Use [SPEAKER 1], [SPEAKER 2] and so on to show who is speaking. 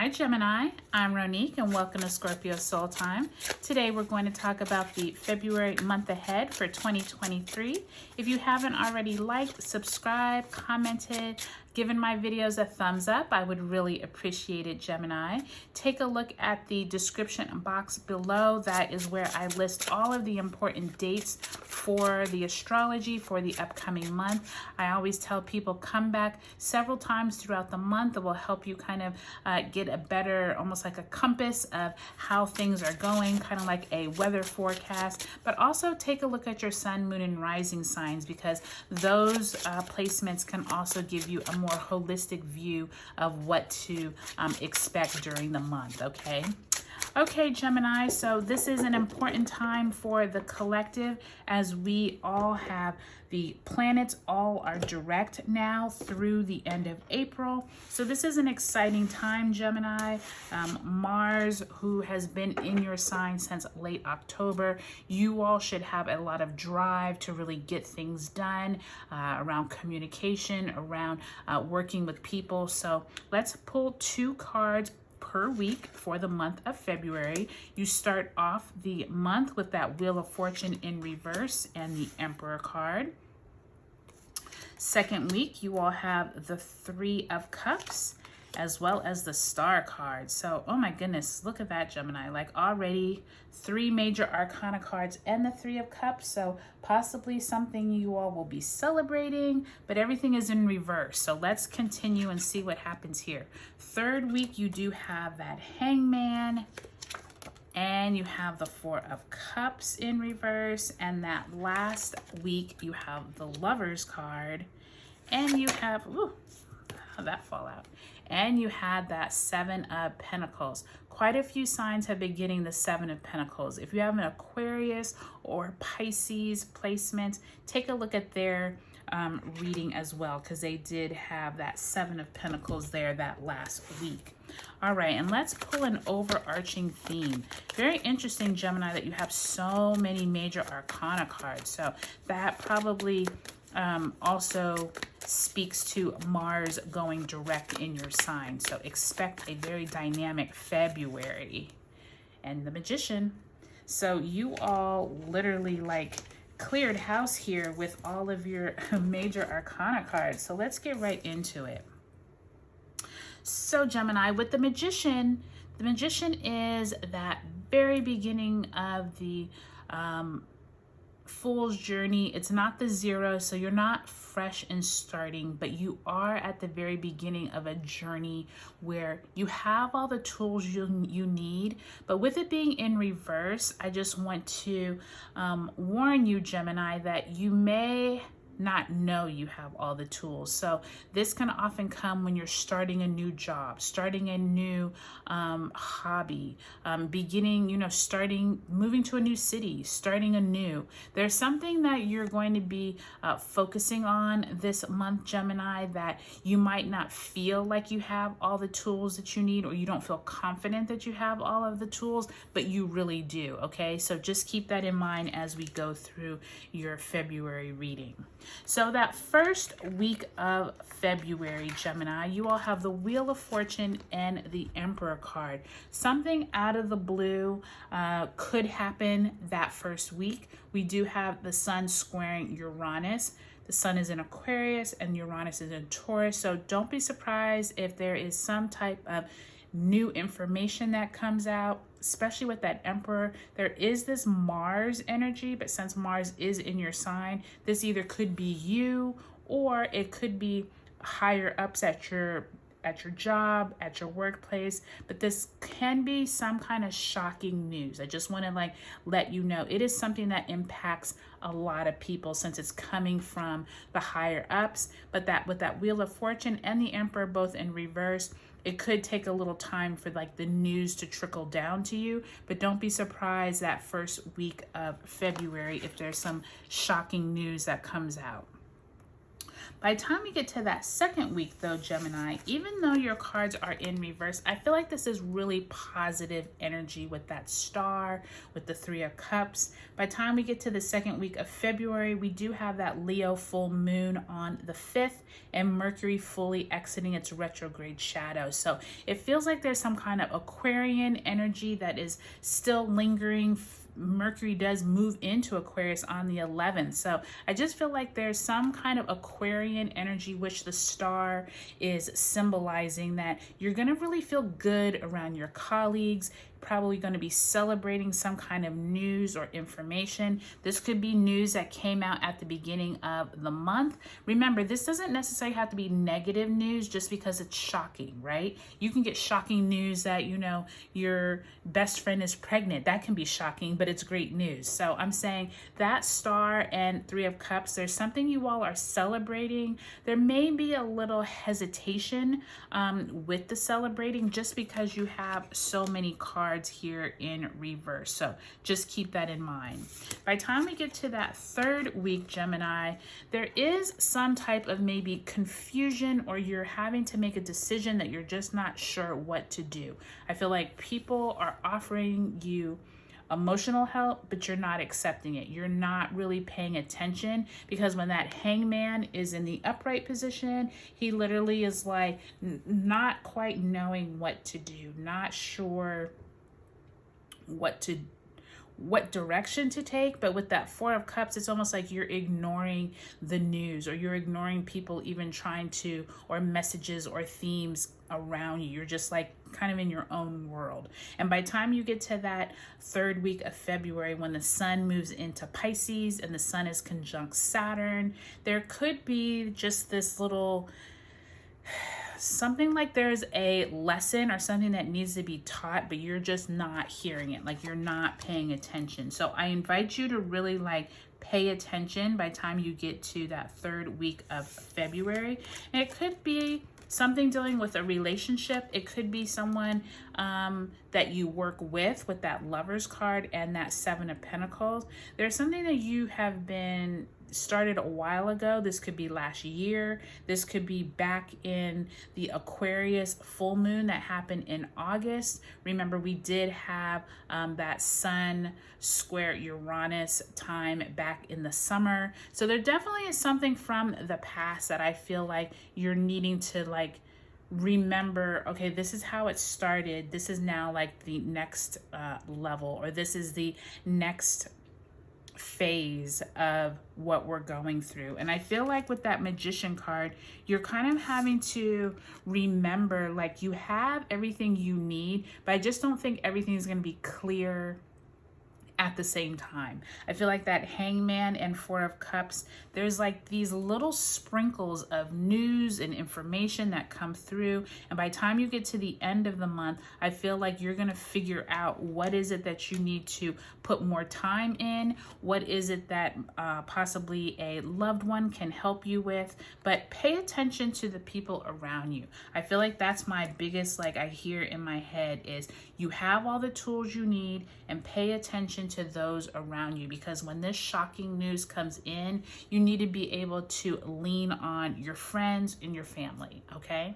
[SPEAKER 1] Hi Gemini, I'm Ronique and welcome to Scorpio Soul Time. Today we're going to talk about the February month ahead for 2023. If you haven't already liked, subscribed, commented, given my videos a thumbs up, I would really appreciate it, Gemini. Take a look at the description box below. That is where I list all of the important dates for the astrology for the upcoming month. I always tell people come back several times throughout the month. It will help you kind of get a better, almost like a compass of how things are going, kind of like a weather forecast, but also take a look at your sun, moon, and rising signs because those placements can also give you a more holistic view of what to expect during the month, okay? Okay, Gemini, so this is an important time for the collective as we all have the planets all are direct now through the end of April. So this is an exciting time, Gemini. Mars, who has been in your sign since late October, you all should have a lot of drive to really get things done around communication, around working with people. So let's pull two cards per week for the month of February. You start off the month with that Wheel of Fortune in reverse and the Emperor card. Second week, you all have the Three of Cups as well as the Star card. So, oh my goodness, look at that, Gemini. Like already three major arcana cards and the Three of Cups. So possibly something you all will be celebrating, but everything is in reverse. So let's continue and see what happens here. Third week, you do have that Hangman, and you have the Four of Cups in reverse. And that last week, you have the Lovers card, and you have, ooh, how'd that fall out? And you had that Seven of Pentacles. Quite a few signs have been getting the Seven of Pentacles. If you have an Aquarius or Pisces placement, take a look at their reading as well, because they did have that Seven of Pentacles there that last week. All right, and let's pull an overarching theme. Very interesting, Gemini, that you have so many major arcana cards. So that probably also speaks to Mars going direct in your sign. So expect a very dynamic February. And the Magician. So you all literally like cleared house here with all of your major arcana cards. So let's get right into it. So Gemini, with the Magician is that very beginning of the Fool's journey. It's not the zero, so you're not fresh and starting, but you are at the very beginning of a journey where you have all the tools you need. But with it being in reverse, I just want to warn you, Gemini, that you may not know you have all the tools. So this can often come when you're starting a new job, starting a new hobby, beginning, moving to a new city, starting anew. There's something that you're going to be focusing on this month, Gemini, that you might not feel like you have all the tools that you need, or you don't feel confident that you have all of the tools, but you really do, okay? So just keep that in mind as we go through your February reading. So that first week of February, Gemini, you all have the Wheel of Fortune and the Emperor card. Something out of the blue could happen that first week. We do have the Sun squaring Uranus. The Sun is in Aquarius and Uranus is in Taurus. So don't be surprised if there is some type of new information that comes out, especially with that Emperor. There is this Mars energy, but since Mars is in your sign, this either could be you or it could be higher ups at your job, at your workplace, but this can be some kind of shocking news. I just want to let you know it is something that impacts a lot of people since it's coming from the higher ups, but that with that Wheel of Fortune and the Emperor both in reverse, it could take a little time for the news to trickle down to you, but don't be surprised that first week of February if there's some shocking news that comes out. By the time we get to that second week though, Gemini, even though your cards are in reverse, I feel like this is really positive energy with that star, with the Three of Cups. By the time we get to the second week of February, we do have that Leo full moon on the 5th and Mercury fully exiting its retrograde shadow. So it feels like there's some kind of Aquarian energy that is still lingering. Mercury does move into Aquarius on the 11th. So I just feel like there's some kind of Aquarian energy, which the star is symbolizing, that you're going to really feel good around your colleagues, probably going to be celebrating some kind of news or information. This could be news that came out at the beginning of the month. Remember, this doesn't necessarily have to be negative news just because it's shocking, right? You can get shocking news that, you know, your best friend is pregnant. That can be shocking, but it's great news. So I'm saying that star and Three of Cups, there's something you all are celebrating. There may be a little hesitation with the celebrating just because you have so many cards here in reverse. So just keep that in mind. By the time we get to that third week, Gemini, there is some type of maybe confusion, or you're having to make a decision that you're just not sure what to do. I feel like people are offering you emotional help, but you're not accepting it. You're not really paying attention, because when that hangman is in the upright position, he literally is like not quite knowing what to do, not sure what direction to take. But with that Four of Cups, it's almost like you're ignoring the news, or you're ignoring people even trying to, or messages or themes around you. You're just like kind of in your own world. And by the time you get to that third week of February, when the sun moves into Pisces and the sun is conjunct Saturn, there could be just this little something like there's a lesson or something that needs to be taught, but you're just not hearing it, like you're not paying attention. So I invite you to really like pay attention by the time you get to that third week of February. And it could be something dealing with a relationship. It could be someone that you work with that Lovers card and that Seven of Pentacles. There's something that you have been started a while ago. This could be last year. This could be back in the Aquarius full moon that happened in August. Remember, we did have that sun square Uranus time back in the summer. So there definitely is something from the past that I feel like you're needing to like remember. Okay, this is how it started. This is now like the next level, or this is the next phase of what we're going through. And I feel like with that Magician card, you're kind of having to remember like you have everything you need, but I just don't think everything's going to be clear at the same time. I feel like that Hangman and Four of Cups, there's like these little sprinkles of news and information that come through. And by the time you get to the end of the month, I feel like you're going to figure out what is it that you need to put more time in. What is it that possibly a loved one can help you with? But pay attention to the people around you. I feel like that's my biggest, like I hear in my head, is you have all the tools you need, and pay attention to those around you, because when this shocking news comes in, you need to be able to lean on your friends and your family, okay?